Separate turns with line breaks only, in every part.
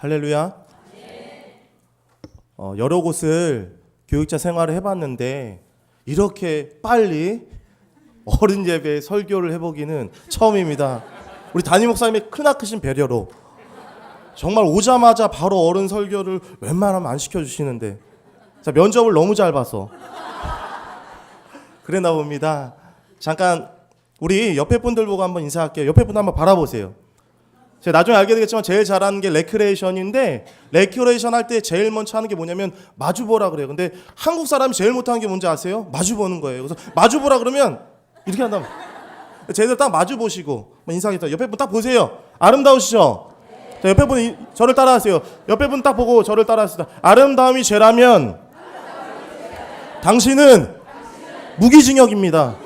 할렐루야. 여러 곳을 교육자 생활을 해봤는데 이렇게 빨리 어른 예배 설교를 해보기는 처음입니다. 우리 담임 목사님의 크나크신 배려로 정말 오자마자 바로 어른 설교를 웬만하면 안 시켜주시는데 자, 면접을 너무 잘 봐서 그랬나 봅니다. 잠깐 우리 옆에 분들 보고 한번 인사할게요. 옆에 분 한번 바라보세요. 제가 나중에 알게 되겠지만 제일 잘하는 게 레크레이션인데 레크레이션 할 때 제일 먼저 하는 게 뭐냐면 마주보라 그래요. 근데 한국 사람이 제일 못하는 게 뭔지 아세요? 마주보는 거예요. 그래서 마주보라 그러면 이렇게 한다면 쟤들 딱 마주보시고 인사하겠다. 옆에 분 딱 보세요. 아름다우시죠? 자, 옆에 분 저를 따라하세요. 옆에 분 딱 보고 저를 따라하시다. 아름다움이 죄라면 당신은 무기징역입니다.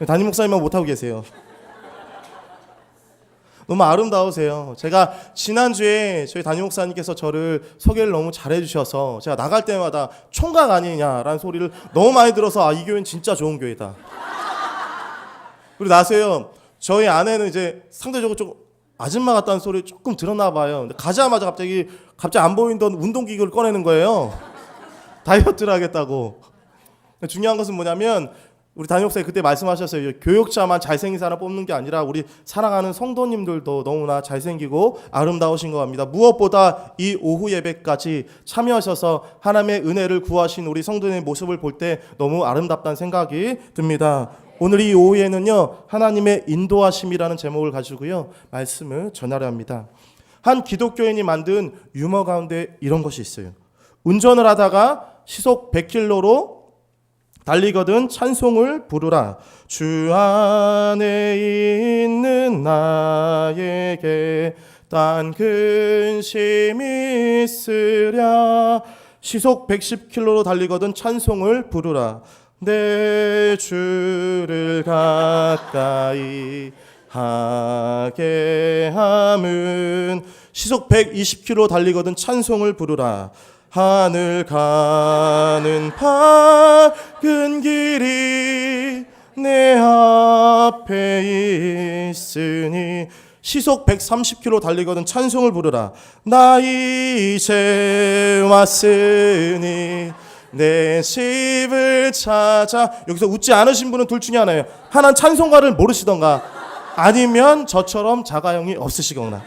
담임 목사님만 못하고 계세요. 너무 아름다우세요. 제가 지난주에 저희 담임 목사님께서 저를 소개를 너무 잘해주셔서 제가 나갈 때마다 총각 아니냐라는 소리를 너무 많이 들어서 이 교회는 진짜 좋은 교회다. 그리고 나서요 저희 아내는 이제 상대적으로 좀 아줌마 같다는 소리 조금 들었나 봐요. 근데 가자마자 갑자기 안 보이던 운동기구를 꺼내는 거예요. 다이어트를 하겠다고. 중요한 것은 뭐냐면 우리 담임 목사님 그때 말씀하셨어요. 교육자만 잘생긴 사람 뽑는 게 아니라 우리 사랑하는 성도님들도 너무나 잘생기고 아름다우신 것 같습니다. 무엇보다 이 오후 예배까지 참여하셔서 하나님의 은혜를 구하신 우리 성도님의 모습을 볼 때 너무 아름답다는 생각이 듭니다. 오늘 이 오후에는요 하나님의 인도하심이라는 제목을 가지고요 말씀을 전하려 합니다. 한 기독교인이 만든 유머 가운데 이런 것이 있어요. 운전을 하다가 시속 100km로 달리거든 찬송을 부르라. 주 안에 있는 나에게 딴 근심이 있으랴. 시속 110km로 달리거든 찬송을 부르라. 내 주를 가까이 하게 함은 시속 120km 달리거든 찬송을 부르라. 하늘 가는 밝은 길이 내 앞에 있으니 시속 130km 달리거든 찬송을 부르라. 나 이제 왔으니 내 집을 찾아. 여기서 웃지 않으신 분은 둘 중에 하나예요. 하나는 찬송가를 모르시던가 아니면 저처럼 자가형이 없으시거나.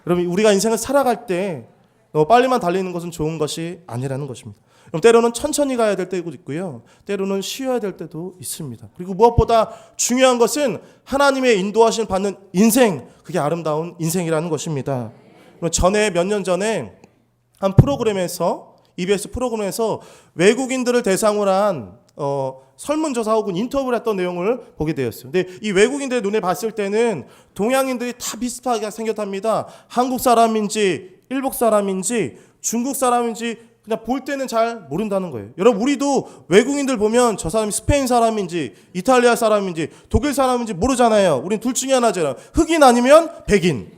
여러분 우리가 인생을 살아갈 때 너무 빨리만 달리는 것은 좋은 것이 아니라는 것입니다. 그럼 때로는 천천히 가야 될 때도 있고요. 때로는 쉬어야 될 때도 있습니다. 그리고 무엇보다 중요한 것은 하나님의 인도하심 받는 인생, 그게 아름다운 인생이라는 것입니다. 전에 몇 년 전에 한 프로그램에서 EBS 프로그램에서 외국인들을 대상으로 한 설문조사 혹은 인터뷰를 했던 내용을 보게 되었어요. 근데 이 외국인들의 눈에 봤을 때는 동양인들이 다 비슷하게 생겼답니다. 한국 사람인지 일본 사람인지 중국 사람인지 그냥 볼 때는 잘 모른다는 거예요. 여러분 우리도 외국인들 보면 저 사람이 스페인 사람인지 이탈리아 사람인지 독일 사람인지 모르잖아요. 우린 둘 중에 하나잖아요. 흑인 아니면 백인.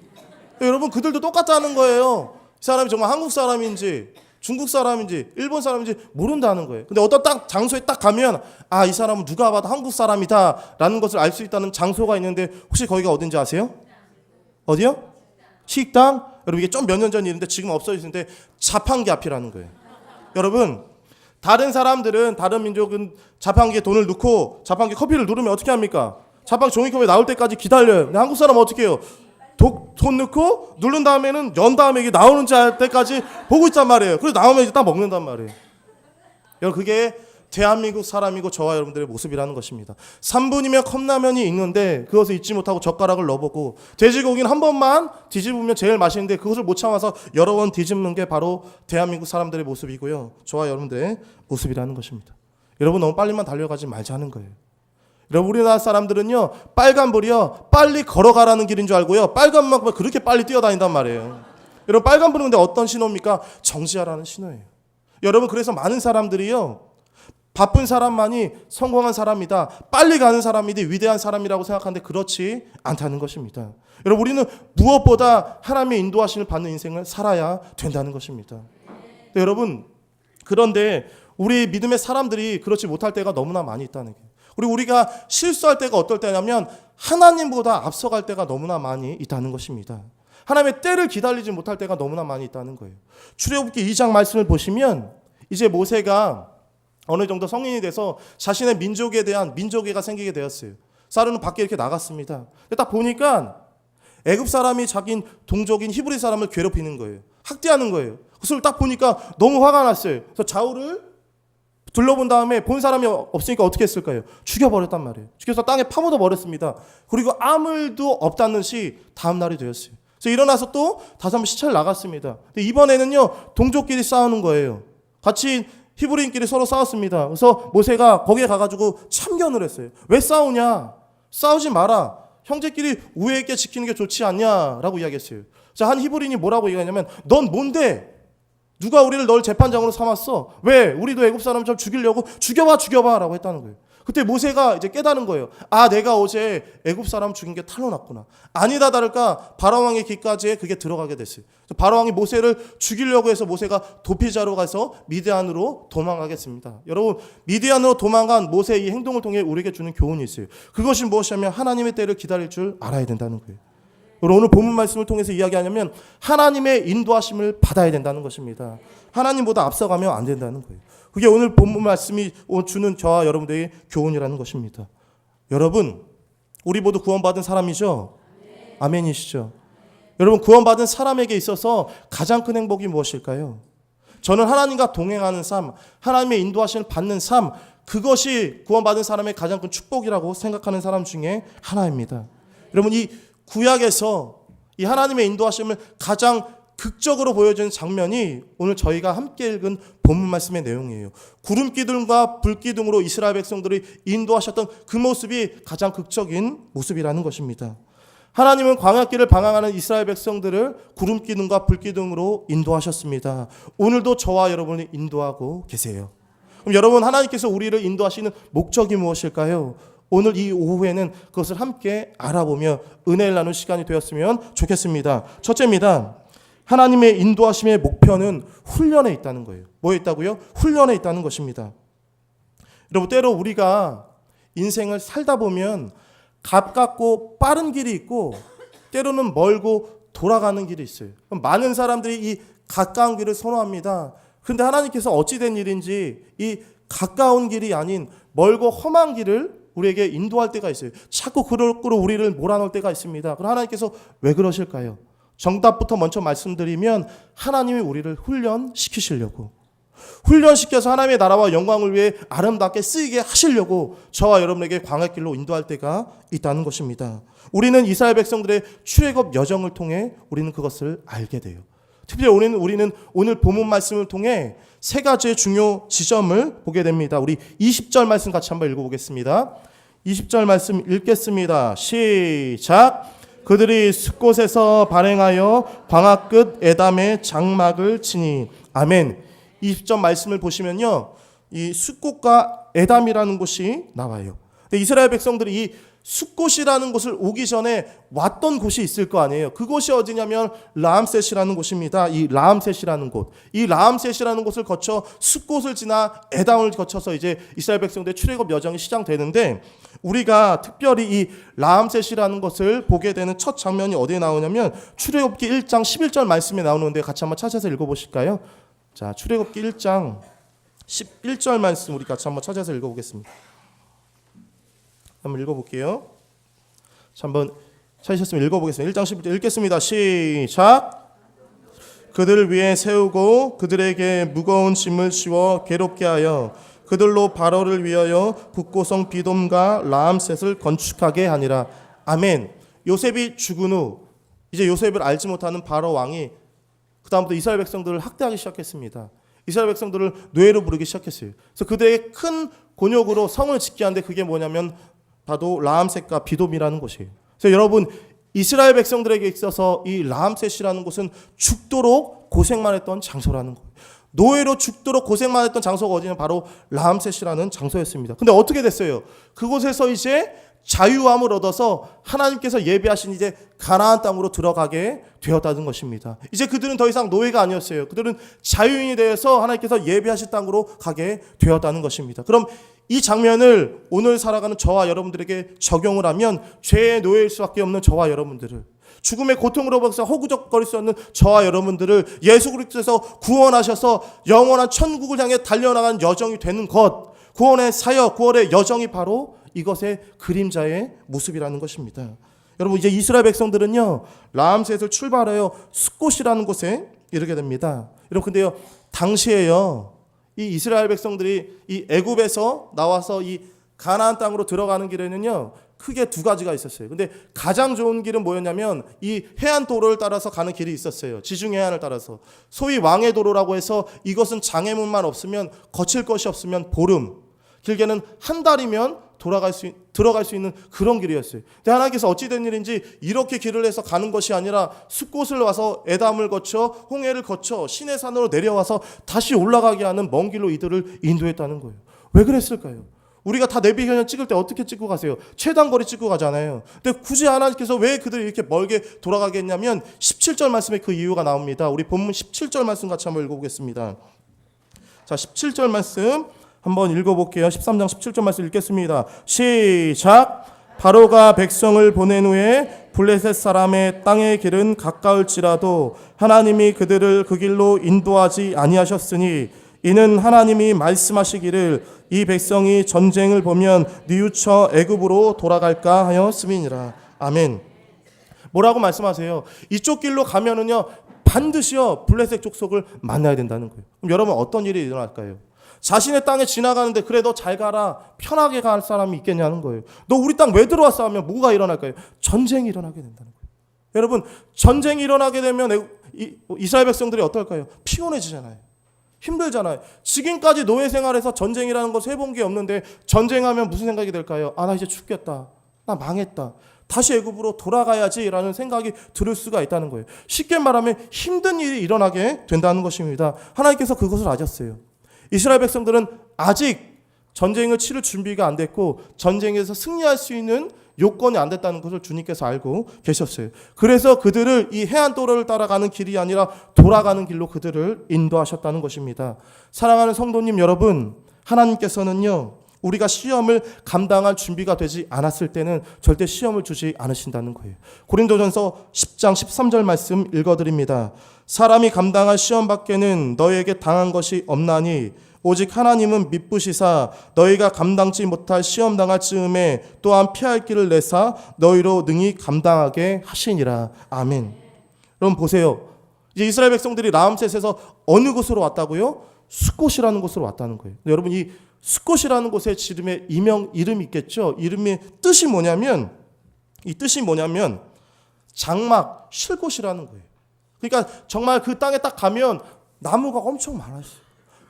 여러분 그들도 똑같다는 거예요. 이 사람이 정말 한국 사람인지 중국 사람인지 일본 사람인지 모른다는 거예요. 근데 어떤 딱 장소에 딱 가면 이 사람은 누가 봐도 한국 사람이다 라는 것을 알 수 있다는 장소가 있는데 혹시 거기가 어딘지 아세요? 어디요? 식당? 여러분 이게 좀 몇 년 전 일인데 지금 없어졌는데 자판기 앞이라는 거예요. 여러분 다른 사람들은 다른 민족은 자판기에 돈을 넣고 자판기 커피를 누르면 어떻게 합니까? 자판기 종이컵에 나올 때까지 기다려요. 근데 한국 사람은 어떻게 해요? 돈 넣고 누른 다음에는 연 다음에 이게 나오는지 할 때까지 보고 있단 말이에요. 그래서 나오면 이제 딱 먹는단 말이에요. 여러분 그게 대한민국 사람이고 저와 여러분들의 모습이라는 것입니다. 3분이면 컵라면이 있는데 그것을 잊지 못하고 젓가락을 넣어보고 돼지고기는 한 번만 뒤집으면 제일 맛있는데 그것을 못 참아서 여러 번 뒤집는 게 바로 대한민국 사람들의 모습이고요. 저와 여러분들의 모습이라는 것입니다. 여러분 너무 빨리만 달려가지 말자는 거예요. 여러분 우리나라 사람들은요 빨간불이요 빨리 걸어가라는 길인 줄 알고요 빨간만큼 그렇게 빨리 뛰어다닌단 말이에요. 여러분 빨간불은 근데 어떤 신호입니까? 정지하라는 신호예요. 여러분 그래서 많은 사람들이요 바쁜 사람만이 성공한 사람이다, 빨리 가는 사람이지 위대한 사람이라고 생각하는데 그렇지 않다는 것입니다. 여러분 우리는 무엇보다 하나님의 인도하심을 받는 인생을 살아야 된다는 것입니다. 여러분 그런데 우리 믿음의 사람들이 그렇지 못할 때가 너무나 많이 있다는 거예요. 그리고 우리가 실수할 때가 어떨 때냐면 하나님보다 앞서갈 때가 너무나 많이 있다는 것입니다. 하나님의 때를 기다리지 못할 때가 너무나 많이 있다는 거예요. 출애굽기 2장 말씀을 보시면 이제 모세가 어느 정도 성인이 돼서 자신의 민족에 대한 민족애가 생기게 되었어요. 사르는 밖에 이렇게 나갔습니다. 근데 딱 보니까 애굽 사람이 자기 동족인 히브리 사람을 괴롭히는 거예요. 학대하는 거예요. 그것을 딱 보니까 너무 화가 났어요. 그래서 좌우를 둘러본 다음에 본 사람이 없으니까 어떻게 했을까요? 죽여버렸단 말이에요. 죽여서 땅에 파묻어 버렸습니다. 그리고 아무 일도 없다는 시 다음 날이 되었어요. 그래서 일어나서 또 다시 한번 시차를 나갔습니다. 근데 이번에는요, 동족끼리 싸우는 거예요. 같이 히브리인끼리 서로 싸웠습니다. 그래서 모세가 거기에 가가지고 참견을 했어요. 왜 싸우냐? 싸우지 마라. 형제끼리 우애 있게 지키는 게 좋지 않냐라고 이야기했어요. 자, 한 히브리인이 뭐라고 얘기하냐면, 넌 뭔데? 누가 우리를 널 재판장으로 삼았어? 왜? 우리도 애굽 사람처럼 죽이려고? 죽여봐 라고 했다는 거예요. 그때 모세가 이제 깨달은 거예요. 아, 내가 어제 애굽 사람 죽인 게 탈로 났구나. 아니다 다를까 바로 왕의 귀까지 그게 들어가게 됐어요. 바로 왕이 모세를 죽이려고 해서 모세가 도피자로 가서 미디안으로 도망가겠습니다. 여러분, 미디안으로 도망간 모세의 이 행동을 통해 우리에게 주는 교훈이 있어요. 그것이 무엇이냐면 하나님의 때를 기다릴 줄 알아야 된다는 거예요. 오늘 본문 말씀을 통해서 이야기하냐면 하나님의 인도하심을 받아야 된다는 것입니다. 하나님보다 앞서가면 안 된다는 거예요. 그게 오늘 본문 말씀이 주는 저와 여러분들의 교훈이라는 것입니다. 여러분, 우리 모두 구원받은 사람이죠? 아멘이시죠? 여러분, 구원받은 사람에게 있어서 가장 큰 행복이 무엇일까요? 저는 하나님과 동행하는 삶, 하나님의 인도하심을 받는 삶, 그것이 구원받은 사람의 가장 큰 축복이라고 생각하는 사람 중에 하나입니다. 여러분, 이 구약에서 이 하나님의 인도하심을 가장 극적으로 보여주는 장면이 오늘 저희가 함께 읽은 본문 말씀의 내용이에요. 구름 기둥과 불 기둥으로 이스라엘 백성들이 인도하셨던 그 모습이 가장 극적인 모습이라는 것입니다. 하나님은 광야길을 방황하는 이스라엘 백성들을 구름 기둥과 불 기둥으로 인도하셨습니다. 오늘도 저와 여러분을 인도하고 계세요. 그럼 여러분, 하나님께서 우리를 인도하시는 목적이 무엇일까요? 오늘 이 오후에는 그것을 함께 알아보며 은혜를 나누는 시간이 되었으면 좋겠습니다. 첫째입니다. 하나님의 인도하심의 목표는 훈련에 있다는 거예요. 뭐에 있다고요? 훈련에 있다는 것입니다. 여러분, 때로 우리가 인생을 살다 보면 가깝고 빠른 길이 있고 때로는 멀고 돌아가는 길이 있어요. 많은 사람들이 이 가까운 길을 선호합니다. 그런데 하나님께서 어찌된 일인지 이 가까운 길이 아닌 멀고 험한 길을 우리에게 인도할 때가 있어요. 자꾸 그럴거로 우리를 몰아넣을 때가 있습니다. 그럼 하나님께서 왜 그러실까요? 정답부터 먼저 말씀드리면 하나님이 우리를 훈련시키시려고, 훈련시켜서 하나님의 나라와 영광을 위해 아름답게 쓰이게 하시려고 저와 여러분에게 광야길로 인도할 때가 있다는 것입니다. 우리는 이스라엘 백성들의 출애굽 여정을 통해 우리는 그것을 알게 돼요. 특별히 우리는 오늘 본문 말씀을 통해 세 가지의 중요 지점을 보게 됩니다. 우리 20절 말씀 같이 한번 읽어보겠습니다. 20절 말씀 읽겠습니다. 시작. 그들이 숫곳에서 발행하여 광야 끝 에담의 장막을 치니. 아멘. 20절 말씀을 보시면요, 이 숫곳과 에담이라는 곳이 나와요. 이스라엘 백성들이 이 숫곳이라는 곳을 오기 전에 왔던 곳이 있을 거 아니에요. 그곳이 어디냐면 라암셋이라는 곳입니다. 이 라암셋이라는 곳, 이 라암셋이라는 곳을 거쳐 숫곳을 지나 에담을 거쳐서 이제 이스라엘 백성들의 출애굽 여정이 시작되는데, 우리가 특별히 이 라암셋이라는 것을 보게 되는 첫 장면이 어디에 나오냐면 출애굽기 1장 11절 말씀에 나오는데 같이 한번 찾아서 읽어보실까요? 자, 출애굽기 1장 11절 말씀 우리 같이 한번 찾아서 읽어보겠습니다. 한번 읽어볼게요. 자, 한번 찾으셨으면 읽어보겠습니다. 1장 11절 읽겠습니다. 시작. 그들을 위해 세우고 그들에게 무거운 짐을 씌워 괴롭게 하여 그들로 바로를 위하여 북고성 비돔과 라암셋을 건축하게 하니라. 아멘. 요셉이 죽은 후 이제 요셉을 알지 못하는 바로 왕이 그 다음부터 이스라엘 백성들을 학대하기 시작했습니다. 이스라엘 백성들을 노예로 부르기 시작했어요. 그래서 그들에게 큰 곤욕으로 성을 짓게 하는데 그게 뭐냐면 바로 라암셋과 비돔이라는 곳이에요. 그래서 여러분, 이스라엘 백성들에게 있어서 이 라암셋이라는 곳은 죽도록 고생만 했던 장소라는 거예요. 노예로 죽도록 고생만 했던 장소가 어디냐면 바로 라암셋이라는 장소였습니다. 근데 어떻게 됐어요? 그곳에서 이제 자유함을 얻어서 하나님께서 예비하신 이제 가나안 땅으로 들어가게 되었다는 것입니다. 이제 그들은 더 이상 노예가 아니었어요. 그들은 자유인이 되어서 하나님께서 예비하신 땅으로 가게 되었다는 것입니다. 그럼 이 장면을 오늘 살아가는 저와 여러분들에게 적용을 하면 죄의 노예일 수밖에 없는 저와 여러분들을, 죽음의 고통으로부터 허구적거릴 수 없는 저와 여러분들을 예수 그리스도에서 구원하셔서 영원한 천국을 향해 달려나가는 여정이 되는 것, 구원의 사역, 구원의 여정이 바로 이것의 그림자의 모습이라는 것입니다. 여러분, 이제 이스라엘 백성들은요, 라암셋을 출발하여 숫곳이라는 곳에 이르게 됩니다. 여러분, 근데요, 당시에요, 이 이스라엘 백성들이 이 애굽에서 나와서 이 가나안 땅으로 들어가는 길에는요, 크게 두 가지가 있었어요. 근데 가장 좋은 길은 뭐였냐면 이 해안 도로를 따라서 가는 길이 있었어요. 지중 해안을 따라서. 소위 왕의 도로라고 해서 이것은 장애물만 없으면, 거칠 것이 없으면 보름, 길게는 한 달이면 들어갈 수 있는 그런 길이었어요. 근데 하나님께서 어찌된 일인지 이렇게 길을 해서 가는 것이 아니라 숫곳을 와서 에담을 거쳐 홍해를 거쳐 시내산으로 내려와서 다시 올라가게 하는 먼 길로 이들을 인도했다는 거예요. 왜 그랬을까요? 우리가 다 내비게이션 찍을 때 어떻게 찍고 가세요? 최단거리 찍고 가잖아요. 근데 굳이 하나님께서 왜 그들이 이렇게 멀게 돌아가게 했냐면 17절 말씀에 그 이유가 나옵니다. 우리 본문 17절 말씀 같이 한번 읽어보겠습니다. 자, 17절 말씀 한번 읽어볼게요. 13장 17절 말씀 읽겠습니다. 시작. 바로가 백성을 보낸 후에 블레셋 사람의 땅의 길은 가까울지라도 하나님이 그들을 그 길로 인도하지 아니하셨으니 이는 하나님이 말씀하시기를 이 백성이 전쟁을 보면 뉘우쳐 애굽으로 돌아갈까 하였음이니라. 아멘. 뭐라고 말씀하세요? 이쪽 길로 가면은요, 반드시요 블레셋 족속을 만나야 된다는 거예요. 그럼 여러분, 어떤 일이 일어날까요? 자신의 땅에 지나가는데 그래 너 잘 가라, 편하게 갈 사람이 있겠냐는 거예요. 너 우리 땅 왜 들어왔어 하면 뭐가 일어날까요? 전쟁이 일어나게 된다는 거예요. 여러분, 전쟁이 일어나게 되면 이스라엘 백성들이 어떨까요? 피곤해지잖아요. 힘들잖아요. 지금까지 노예 생활에서 전쟁이라는 것을 해본 게 없는데 전쟁하면 무슨 생각이 들까요? 아, 나 이제 죽겠다. 나 망했다. 다시 애굽으로 돌아가야지라는 생각이 들을 수가 있다는 거예요. 쉽게 말하면 힘든 일이 일어나게 된다는 것입니다. 하나님께서 그것을 아셨어요. 이스라엘 백성들은 아직 전쟁을 치를 준비가 안 됐고 전쟁에서 승리할 수 있는 요건이 안 됐다는 것을 주님께서 알고 계셨어요. 그래서 그들을 이 해안도로를 따라가는 길이 아니라 돌아가는 길로 그들을 인도하셨다는 것입니다. 사랑하는 성도님 여러분, 하나님께서는요, 우리가 시험을 감당할 준비가 되지 않았을 때는 절대 시험을 주지 않으신다는 거예요. 고린도전서 10장 13절 말씀 읽어드립니다. 사람이 감당할 시험 밖에는 너희에게 당한 것이 없나니 오직 하나님은 미쁘시사 너희가 감당치 못할 시험 당할 즈음에 또한 피할 길을 내사 너희로 능히 감당하게 하시니라. 아멘. 여러분 보세요. 이제 이스라엘 백성들이 라암셋에서 어느 곳으로 왔다고요? 숫곳이라는 곳으로 왔다는 거예요. 여러분, 이 숫곳이라는 곳의 지름에 이름이 있겠죠. 이름의 뜻이 뭐냐면, 이 뜻이 뭐냐면 장막, 쉴 곳이라는 거예요. 그러니까 정말 그 땅에 딱 가면 나무가 엄청 많았어요.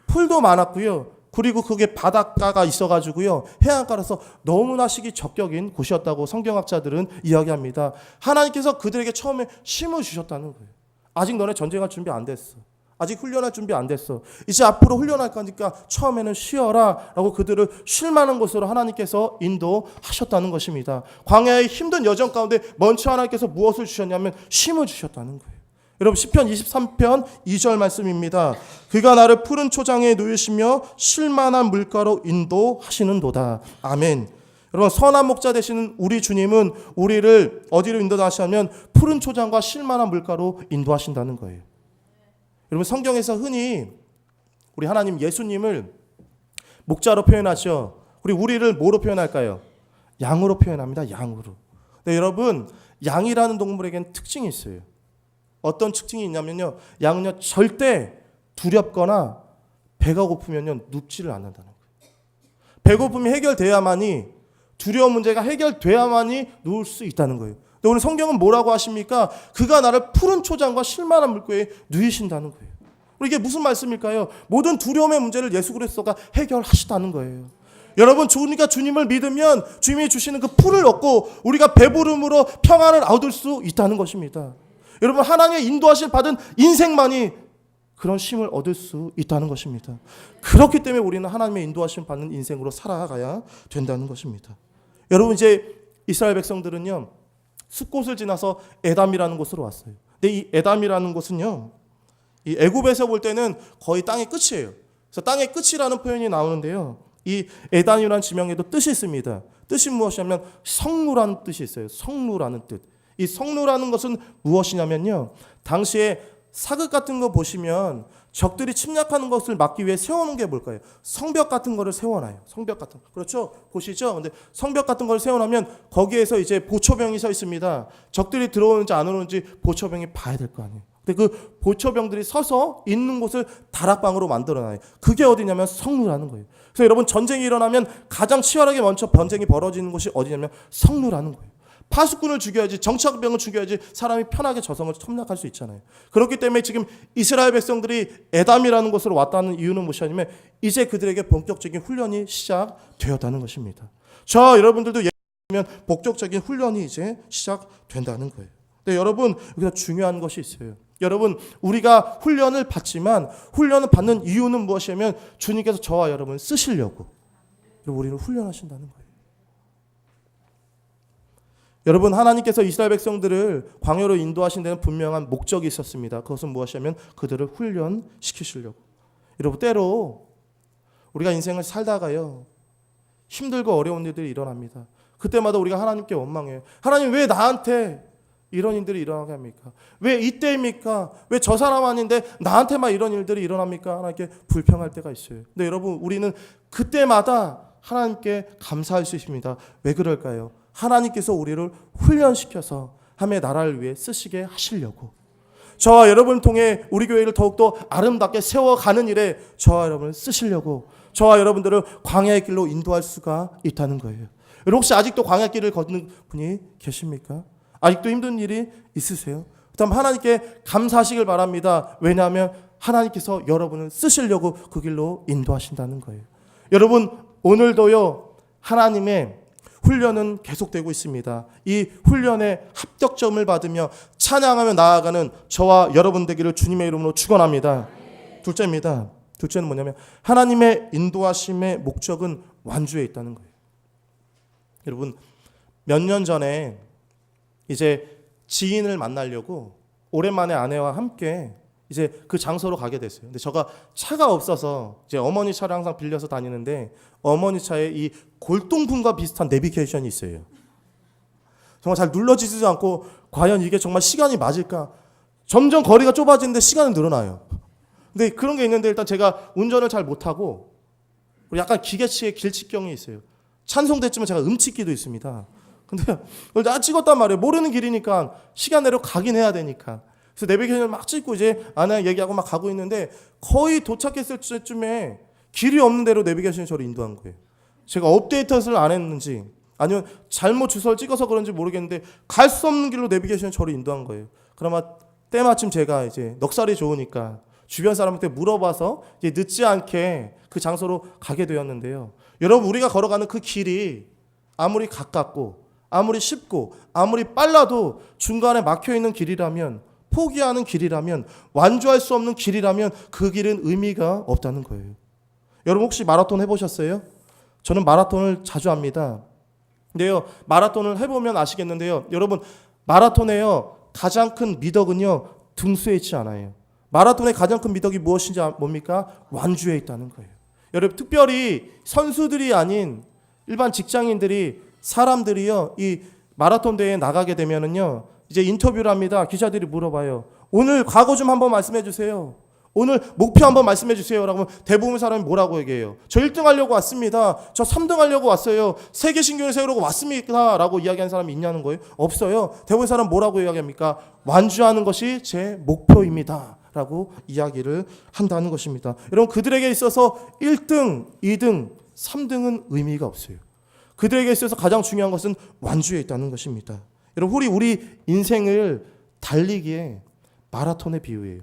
풀도 많았고요. 그리고 그게 바닷가가 있어가지고요, 해안가라서 너무나 시기 적격인 곳이었다고 성경학자들은 이야기합니다. 하나님께서 그들에게 처음에 쉼을 주셨다는 거예요. 아직 너네 전쟁할 준비 안 됐어. 아직 훈련할 준비 안 됐어. 이제 앞으로 훈련할 거니까 처음에는 쉬어라 라고 그들을 쉴 만한 곳으로 하나님께서 인도하셨다는 것입니다. 광야의 힘든 여정 가운데 먼저 하나님께서 무엇을 주셨냐면 쉼을 주셨다는 거예요. 여러분, 시편 23편 2절 말씀입니다. 그가 나를 푸른 초장에 누이시며 쉴만한 물가로 인도하시는도다. 아멘. 여러분, 선한 목자 되시는 우리 주님은 우리를 어디로 인도하시냐면 푸른 초장과 쉴만한 물가로 인도하신다는 거예요. 여러분, 성경에서 흔히 우리 하나님 예수님을 목자로 표현하죠. 우리를 뭐로 표현할까요? 양으로 표현합니다. 양으로. 네, 여러분, 양이라는 동물에겐 특징이 있어요. 어떤 특징이 있냐면요, 양은요 절대 두렵거나 배가 고프면요 눕지를 않는다는 거예요. 배고픔이 해결돼야만이, 두려운 문제가 해결돼야만이 누울 수 있다는 거예요. 근데 오늘 성경은 뭐라고 하십니까? 그가 나를 푸른 초장과 쉴만한 물가에 누이신다는 거예요. 이게 무슨 말씀일까요? 모든 두려움의 문제를 예수 그리스도가 해결하시다는 거예요. 여러분, 우리가 주님을 믿으면 주님이 주시는 그 풀을 얻고 우리가 배부름으로 평안을 얻을 수 있다는 것입니다. 여러분, 하나님의 인도하심 받은 인생만이 그런 쉼을 얻을 수 있다는 것입니다. 그렇기 때문에 우리는 하나님의 인도하심 받는 인생으로 살아가야 된다는 것입니다. 여러분, 이제 이스라엘 백성들은요 숫곳을 지나서 에담이라는 곳으로 왔어요. 근데 이 에담이라는 곳은요, 이 애굽에서 볼 때는 거의 땅의 끝이에요. 그래서 땅의 끝이라는 표현이 나오는데요, 이 에담이라는 지명에도 뜻이 있습니다. 뜻이 무엇이냐면 성루라는 뜻이 있어요. 성루라는 뜻. 이 성루라는 것은 무엇이냐면요, 당시에 사극 같은 거 보시면 적들이 침략하는 것을 막기 위해 세워놓은 게 뭘까요? 성벽 같은 거를 세워놔요. 성벽 같은 거. 그렇죠? 보시죠? 근데 성벽 같은 걸 세워놓으면 거기에서 이제 보초병이 서 있습니다. 적들이 들어오는지 안 오는지 보초병이 봐야 될 거 아니에요. 근데 그 보초병들이 서서 있는 곳을 다락방으로 만들어놔요. 그게 어디냐면 성루라는 거예요. 그래서 여러분, 전쟁이 일어나면 가장 치열하게 먼저 전쟁이 벌어지는 곳이 어디냐면 성루라는 거예요. 파수꾼을 죽여야지, 정착병을 죽여야지 사람이 편하게 저성을 첨락할 수 있잖아요. 그렇기 때문에 지금 이스라엘 백성들이 에담이라는 곳으로 왔다는 이유는 무엇이냐면 이제 그들에게 본격적인 훈련이 시작되었다는 것입니다. 저 여러분들도 예면 본격적인 훈련이 이제 시작된다는 거예요. 근데 여러분, 여기서 중요한 것이 있어요. 여러분, 우리가 훈련을 받지만 훈련을 받는 이유는 무엇이냐면 주님께서 저와 여러분을 쓰시려고 우리를 훈련하신다는 거예요. 여러분, 하나님께서 이스라엘 백성들을 광야로 인도하신 데는 분명한 목적이 있었습니다. 그것은 무엇이냐면 그들을 훈련시키시려고. 여러분, 때로 우리가 인생을 살다가요, 힘들고 어려운 일들이 일어납니다. 그때마다 우리가 하나님께 원망해요. 하나님, 왜 나한테 이런 일들이 일어나게 합니까? 왜 이때입니까? 왜 저 사람 아닌데 나한테만 이런 일들이 일어납니까? 하나님께 불평할 때가 있어요. 근데 여러분, 우리는 그때마다 하나님께 감사할 수 있습니다. 왜 그럴까요? 하나님께서 우리를 훈련시켜서 하나님의 나라를 위해 쓰시게 하시려고, 저와 여러분을 통해 우리 교회를 더욱더 아름답게 세워가는 일에 저와 여러분을 쓰시려고 저와 여러분들을 광야의 길로 인도할 수가 있다는 거예요. 여러분, 혹시 아직도 광야 길을 걷는 분이 계십니까? 아직도 힘든 일이 있으세요? 그다음 하나님께 감사하시길 바랍니다. 왜냐하면 하나님께서 여러분을 쓰시려고 그 길로 인도하신다는 거예요. 여러분, 오늘도요, 하나님의 훈련은 계속되고 있습니다. 이 훈련에 합격점을 받으며 찬양하며 나아가는 저와 여러분 되기를 주님의 이름으로 축원합니다. 둘째입니다. 둘째는 뭐냐면 하나님의 인도하심의 목적은 완주에 있다는 거예요. 여러분, 몇 년 전에 이제 지인을 만나려고 오랜만에 아내와 함께 이제 그 장소로 가게 됐어요. 근데 제가 차가 없어서 이제 어머니 차를 항상 빌려서 다니는데 어머니 차에 이 골동품과 비슷한 내비게이션이 있어요. 정말 잘 눌러지지도 않고 과연 이게 정말 시간이 맞을까? 점점 거리가 좁아지는데 시간은 늘어나요. 근데 그런 게 있는데 일단 제가 운전을 잘 못하고 약간 기계치의 길치병이 있어요. 찬송됐지만 제가 음치기도 있습니다. 근데 그걸 다 찍었단 말이에요. 모르는 길이니까 시간대로 가긴 해야 되니까. 그래서 내비게이션을 막 찍고 이제 아내랑 얘기하고 막 가고 있는데 거의 도착했을 때쯤에 길이 없는 대로 내비게이션이 저를 인도한 거예요. 제가 업데이트를 안 했는지 아니면 잘못 주소를 찍어서 그런지 모르겠는데 갈 수 없는 길로 내비게이션이 저를 인도한 거예요. 그러면 때마침 제가 이제 넉살이 좋으니까 주변 사람한테 물어봐서 이제 늦지 않게 그 장소로 가게 되었는데요. 여러분, 우리가 걸어가는 그 길이 아무리 가깝고 아무리 쉽고 아무리 빨라도 중간에 막혀있는 길이라면, 포기하는 길이라면, 완주할 수 없는 길이라면 그 길은 의미가 없다는 거예요. 여러분, 혹시 마라톤 해보셨어요? 저는 마라톤을 자주 합니다. 근데요, 마라톤을 해보면 아시겠는데요, 여러분, 마라톤에요 가장 큰 미덕은요 등수에 있지 않아요. 마라톤의 가장 큰 미덕이 무엇인지 뭡니까? 완주에 있다는 거예요. 여러분, 특별히 선수들이 아닌 일반 직장인들이, 사람들이요 이 마라톤 대회에 나가게 되면은요 이제 인터뷰를 합니다. 기자들이 물어봐요. 오늘 각오 좀 한번 말씀해 주세요. 오늘 목표 한번 말씀해 주세요. 라고 하면 대부분 사람이 뭐라고 얘기해요? 저 1등 하려고 왔습니다. 저 3등 하려고 왔어요. 세계 신기록을 세우려고 왔습니까? 라고 이야기하는 사람이 있냐는 거예요? 없어요. 대부분 사람 뭐라고 이야기합니까? 완주하는 것이 제 목표입니다. 라고 이야기를 한다는 것입니다. 여러분, 그들에게 있어서 1등, 2등, 3등은 의미가 없어요. 그들에게 있어서 가장 중요한 것은 완주에 있다는 것입니다. 여러분, 우리 인생을 달리기에 마라톤의 비유예요.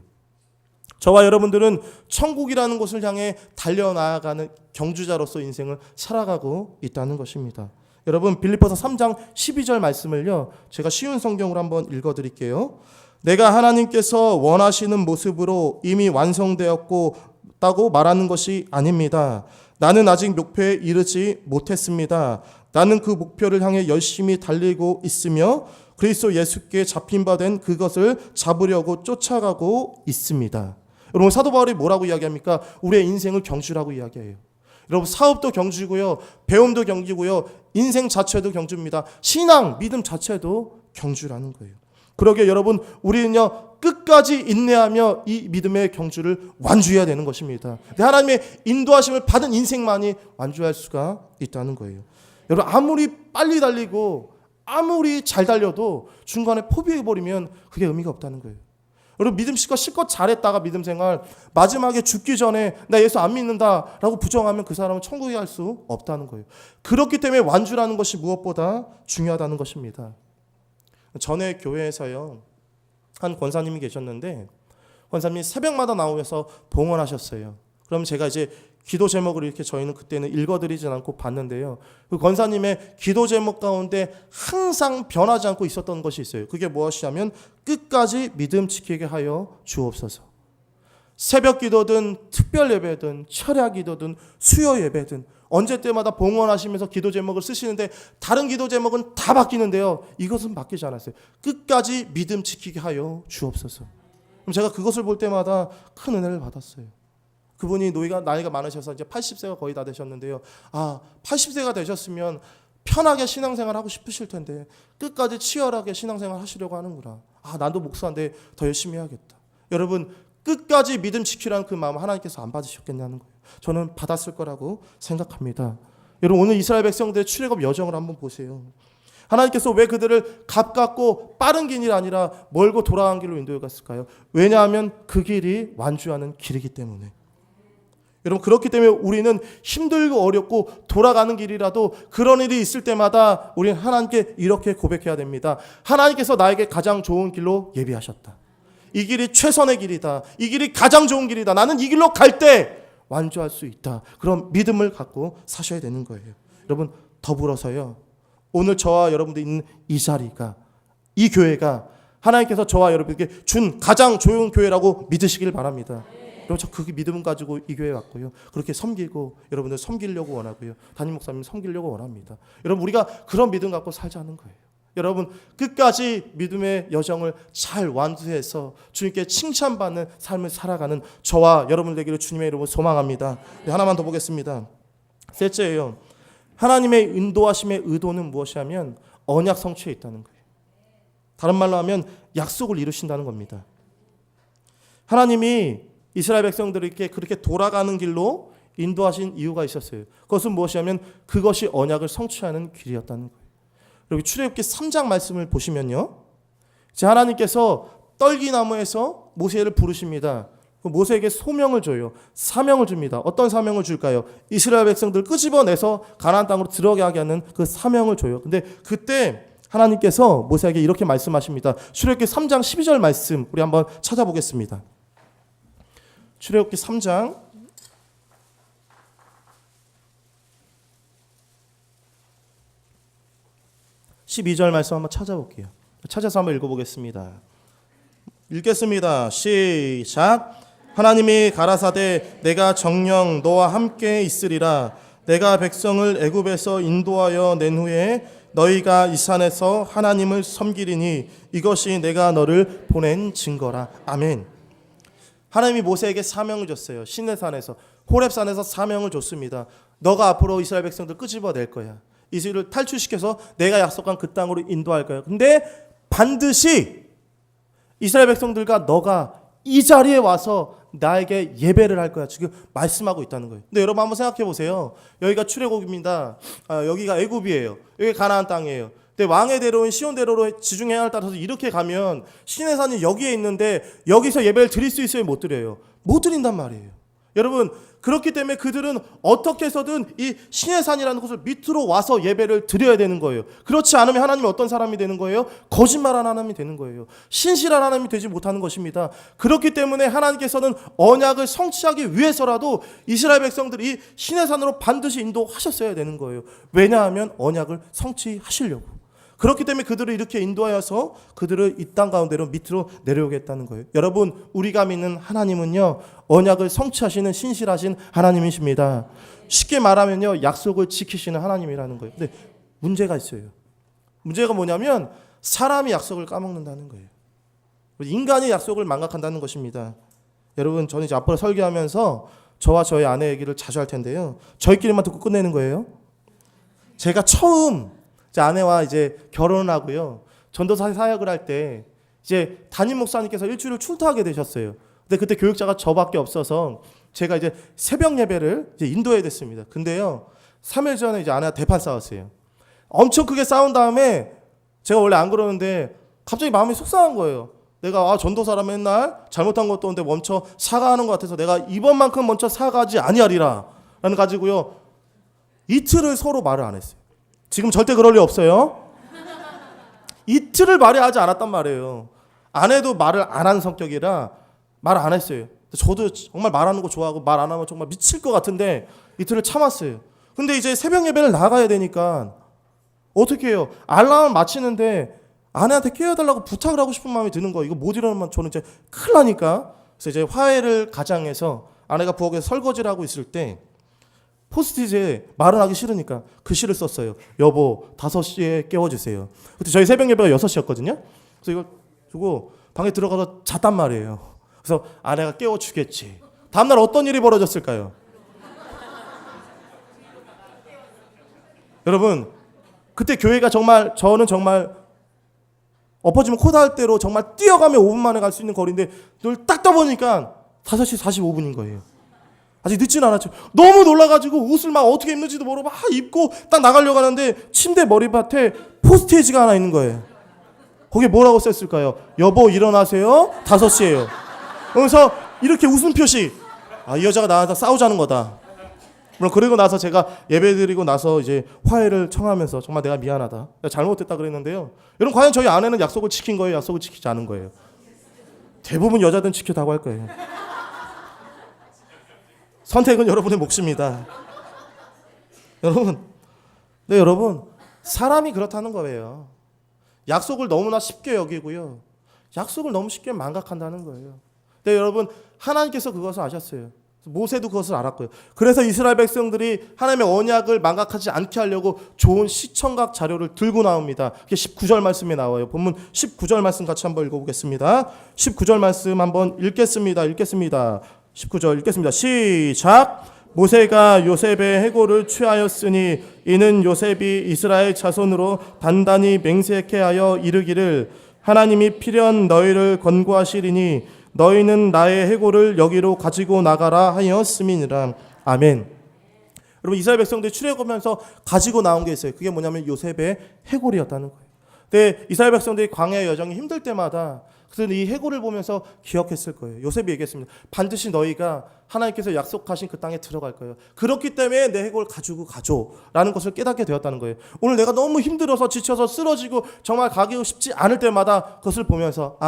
저와 여러분들은 천국이라는 곳을 향해 달려나가는 경주자로서 인생을 살아가고 있다는 것입니다. 여러분, 빌립보서 3장 12절 말씀을요 제가 쉬운 성경으로 한번 읽어드릴게요. 내가 하나님께서 원하시는 모습으로 이미 완성되었다고 말하는 것이 아닙니다. 나는 아직 목표에 이르지 못했습니다. 나는 그 목표를 향해 열심히 달리고 있으며 그리스도 예수께 잡힌 바 된 그것을 잡으려고 쫓아가고 있습니다. 여러분, 사도 바울이 뭐라고 이야기합니까? 우리의 인생을 경주라고 이야기해요. 여러분, 사업도 경주고요, 배움도 경주고요, 인생 자체도 경주입니다. 신앙, 믿음 자체도 경주라는 거예요. 그러게 여러분, 우리는요 끝까지 인내하며 이 믿음의 경주를 완주해야 되는 것입니다. 하나님의 인도하심을 받은 인생만이 완주할 수가 있다는 거예요. 여러분, 아무리 빨리 달리고 아무리 잘 달려도 중간에 포기해버리면 그게 의미가 없다는 거예요. 여러분, 실컷 잘했다가 믿음 생활 마지막에 죽기 전에 나 예수 안 믿는다 라고 부정하면 그 사람은 천국에 갈 수 없다는 거예요. 그렇기 때문에 완주라는 것이 무엇보다 중요하다는 것입니다. 전에 교회에서요 한 권사님이 계셨는데, 권사님이 새벽마다 나오면서 봉헌하셨어요. 그럼 제가 이제 기도 제목을 이렇게 저희는 그때는 읽어드리진 않고 봤는데요, 그 권사님의 기도 제목 가운데 항상 변하지 않고 있었던 것이 있어요. 그게 무엇이냐면 끝까지 믿음 지키게 하여 주옵소서. 새벽 기도든 특별 예배든 철야 기도든 수요 예배든 언제 때마다 봉헌하시면서 기도 제목을 쓰시는데 다른 기도 제목은 다 바뀌는데요, 이것은 바뀌지 않았어요. 끝까지 믿음 지키게 하여 주옵소서. 그럼 제가 그것을 볼 때마다 큰 은혜를 받았어요. 그분이 나이가 많으셔서 이제 80세가 거의 다 되셨는데요, 80세가 되셨으면 편하게 신앙생활 하고 싶으실 텐데 끝까지 치열하게 신앙생활 하시려고 하는구나. 나도 목사인데 더 열심히 해야겠다. 여러분, 끝까지 믿음 지키라는 그 마음 하나님께서 안 받으셨겠냐는 거예요. 저는 받았을 거라고 생각합니다. 여러분, 오늘 이스라엘 백성들의 출애굽 여정을 한번 보세요. 하나님께서 왜 그들을 가깝고 빠른 길이 아니라 멀고 돌아간 길로 인도해 갔을까요? 왜냐하면 그 길이 완주하는 길이기 때문에. 여러분, 그렇기 때문에 우리는 힘들고 어렵고 돌아가는 길이라도 그런 일이 있을 때마다 우리는 하나님께 이렇게 고백해야 됩니다. 하나님께서 나에게 가장 좋은 길로 예비하셨다. 이 길이 최선의 길이다. 이 길이 가장 좋은 길이다. 나는 이 길로 갈 때 완주할 수 있다. 그런 믿음을 갖고 사셔야 되는 거예요. 여러분, 더불어서요, 오늘 저와 여러분들 있는 이 자리가, 이 교회가 하나님께서 저와 여러분에게 준 가장 좋은 교회라고 믿으시길 바랍니다. 여러분, 저 그 믿음 가지고 이 교회에 왔고요, 그렇게 섬기고 여러분들 섬기려고 원하고요, 담임 목사님 섬기려고 원합니다. 여러분, 우리가 그런 믿음 갖고 살자는 거예요. 여러분, 끝까지 믿음의 여정을 잘 완수해서 주님께 칭찬받는 삶을 살아가는 저와 여러분 되기를 주님의 이름으로 소망합니다. 하나만 더 보겠습니다. 셋째예요, 하나님의 인도하심의 의도는 무엇이냐면 언약 성취에 있다는 거예요. 다른 말로 하면 약속을 이루신다는 겁니다. 하나님이 이스라엘 백성들에게 그렇게 돌아가는 길로 인도하신 이유가 있었어요. 그것은 무엇이냐면 그것이 언약을 성취하는 길이었다는 거예요. 여기 출애굽기 3장 말씀을 보시면요, 하나님께서 떨기나무에서 모세를 부르십니다. 모세에게 소명을 줘요. 사명을 줍니다. 어떤 사명을 줄까요? 이스라엘 백성들 끄집어내서 가나안 땅으로 들어가게 하는 그 사명을 줘요. 근데 그때 하나님께서 모세에게 이렇게 말씀하십니다. 출애굽기 3장 12절 말씀 우리 한번 찾아보겠습니다. 출애굽기 3장 12절 말씀 한번 찾아볼게요. 찾아서 한번 읽어보겠습니다. 읽겠습니다. 시작. 하나님이 가라사대 내가 정녕 너와 함께 있으리라. 내가 백성을 애굽에서 인도하여 낸 후에 너희가 이 산에서 하나님을 섬기리니 이것이 내가 너를 보낸 증거라. 아멘. 하나님이 모세에게 사명을 줬어요. 시내산에서, 호렙산에서 사명을 줬습니다. 너가 앞으로 이스라엘 백성들 끄집어낼 거야. 이스라엘을 탈출시켜서 내가 약속한 그 땅으로 인도할 거야. 근데 반드시 이스라엘 백성들과 너가 이 자리에 와서 나에게 예배를 할 거야. 지금 말씀하고 있다는 거예요. 근데 여러분 한번 생각해 보세요. 여기가 출애굽입니다. 여기가 애굽이에요. 여기 가나안 땅이에요. 근데 왕의 대로인 시온대로로 지중해 해안을 따라서 이렇게 가면 시내산이 여기에 있는데 여기서 예배를 드릴 수 있어요? 못 드려요? 못 드린단 말이에요. 여러분, 그렇기 때문에 그들은 어떻게 해서든 이 시내산이라는 곳을 밑으로 와서 예배를 드려야 되는 거예요. 그렇지 않으면 하나님이 어떤 사람이 되는 거예요? 거짓말하는 하나님이 되는 거예요. 신실한 하나님이 되지 못하는 것입니다. 그렇기 때문에 하나님께서는 언약을 성취하기 위해서라도 이스라엘 백성들이 시내산으로 반드시 인도하셨어야 되는 거예요. 왜냐하면 언약을 성취하시려고. 그렇기 때문에 그들을 이렇게 인도하여서 그들을 이 땅 가운데로 밑으로 내려오게 했다는 거예요. 여러분, 우리가 믿는 하나님은요, 언약을 성취하시는 신실하신 하나님이십니다. 쉽게 말하면요, 약속을 지키시는 하나님이라는 거예요. 근데 문제가 있어요. 문제가 뭐냐면 사람이 약속을 까먹는다는 거예요. 인간이 약속을 망각한다는 것입니다. 여러분, 저는 이제 앞으로 설교하면서 저와 저희 아내 얘기를 자주 할 텐데요, 저희끼리만 듣고 끝내는 거예요. 제가 처음 제 아내와 이제 결혼을 하고요, 전도사 사역을 할 때 이제 담임 목사님께서 일주일을 출타하게 되셨어요. 근데 그때 교육자가 저밖에 없어서 제가 이제 새벽 예배를 이제 인도해야 됐습니다. 근데요, 3일 전에 이제 아내가 대판 싸웠어요. 엄청 크게 싸운 다음에 제가 원래 안 그러는데 갑자기 마음이 속상한 거예요. 내가 전도사라 맨날 잘못한 것도 없는데 먼저 사과하는 것 같아서 내가 이번만큼 먼저 사과하지 아니하리라 라는 가지고요, 이틀을 서로 말을 안 했어요. 지금 절대 그럴 리 없어요. 이틀을 말하지 않았단 말이에요. 아내도 말을 안 한 성격이라 말 안 했어요. 저도 정말 말하는 거 좋아하고 말 안 하면 정말 미칠 것 같은데 이틀을 참았어요. 근데 이제 새벽 예배를 나가야 되니까 어떻게 해요? 알람 맞히는데 아내한테 깨워달라고 부탁을 하고 싶은 마음이 드는 거예요. 이거 못 일어나면 저는 이제 큰일 나니까. 그래서 이제 화해를 가장해서 아내가 부엌에서 설거지를 하고 있을 때 포스트잇에 말은 하기 싫으니까 글씨를 썼어요. 여보, 5시에 깨워주세요. 그때 저희 새벽 예배가 6시였거든요. 그래서 이걸 두고 방에 들어가서 잤단 말이에요. 그래서 아내가 깨워주겠지. 다음날 어떤 일이 벌어졌을까요? 여러분, 그때 교회가 정말, 저는 정말 엎어지면 코 닿을 대로 정말 뛰어가면 5분 만에 갈 수 있는 거리인데 늘 딱 떠보니까 5시 45분인 거예요. 아직 늦진 않았죠. 너무 놀라가지고 옷을 막 어떻게 입는지도 모르고 막 입고 딱 나가려고 하는데 침대 머리밭에 포스트잇가 하나 있는 거예요. 거기에 뭐라고 썼을까요? 여보 일어나세요. 5시예요. 그래서 이렇게 웃음 표시. 이 여자가 나한테 싸우자는 거다. 물론 그리고 나서 제가 예배드리고 나서 이제 화해를 청하면서 정말 내가 미안하다, 내가 잘못했다 그랬는데요. 여러분, 과연 저희 아내는 약속을 지킨 거예요? 약속을 지키지 않은 거예요? 대부분 여자들은 지켰다고 할 거예요. 선택은 여러분의 몫입니다. 여러분, 네, 여러분, 사람이 그렇다는 거예요. 약속을 너무나 쉽게 여기고요, 약속을 너무 쉽게 망각한다는 거예요. 네, 여러분, 하나님께서 그것을 아셨어요. 모세도 그것을 알았고요. 그래서 이스라엘 백성들이 하나님의 언약을 망각하지 않게 하려고 좋은 시청각 자료를 들고 나옵니다. 그게 19절 말씀에 나와요. 본문 19절 말씀 같이 한번 읽어보겠습니다. 19절 말씀 한번 읽겠습니다. 19절 읽겠습니다. 시작. 모세가 요셉의 해골을 취하였으니 이는 요셉이 이스라엘 자손으로 단단히 맹세케 하여 이르기를 하나님이 필연 너희를 권고하시리니 너희는 나의 해골을 여기로 가지고 나가라 하였음이니라. 아멘. 여러분, 이스라엘 백성들이 출애굽하면서 가지고 나온 게 있어요. 그게 뭐냐면 요셉의 해골이었다는 거예요. 근데 이스라엘 백성들이 광야 여정이 힘들 때마다 그들은 이 해골을 보면서 기억했을 거예요. 요셉이 얘기했습니다. 반드시 너희가 하나님께서 약속하신 그 땅에 들어갈 거예요. 그렇기 때문에 내 해골을 가지고 가줘라는 것을 깨닫게 되었다는 거예요. 오늘 내가 너무 힘들어서 지쳐서 쓰러지고 정말 가기 쉽지 않을 때마다 그것을 보면서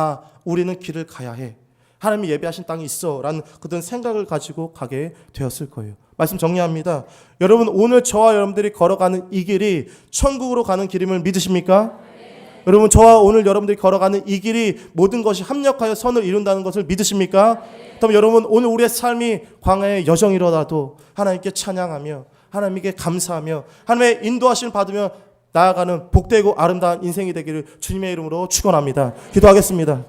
우리는 길을 가야 해. 하나님이 예배하신 땅이 있어 라는 그런 생각을 가지고 가게 되었을 거예요. 말씀 정리합니다. 여러분, 오늘 저와 여러분들이 걸어가는 이 길이 천국으로 가는 길임을 믿으십니까? 네. 여러분, 저와 오늘 여러분들이 걸어가는 이 길이 모든 것이 합력하여 선을 이룬다는 것을 믿으십니까? 네. 그럼 여러분, 오늘 우리의 삶이 광야의 여정이라도 하나님께 찬양하며 하나님께 감사하며 하나님의 인도하심을 받으며 나아가는 복되고 아름다운 인생이 되기를 주님의 이름으로 축원합니다. 기도하겠습니다.